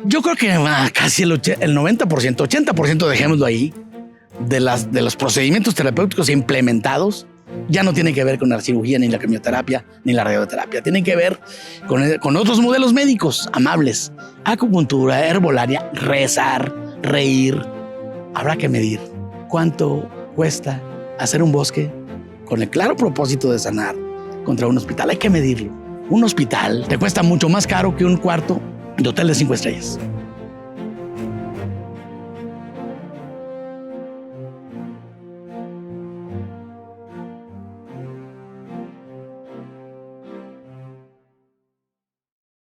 Yo creo que casi el 90%, 80%, dejémoslo ahí, de los procedimientos terapéuticos implementados ya no tiene que ver con la cirugía, ni la quimioterapia, ni la radioterapia. Tiene que ver con otros modelos médicos amables. Acupuntura, herbolaria, rezar, reír. Habrá que medir cuánto cuesta hacer un bosque con el claro propósito de sanar contra un hospital. Hay que medirlo. Un hospital te cuesta mucho más caro que un cuarto de hotel de 5 estrellas.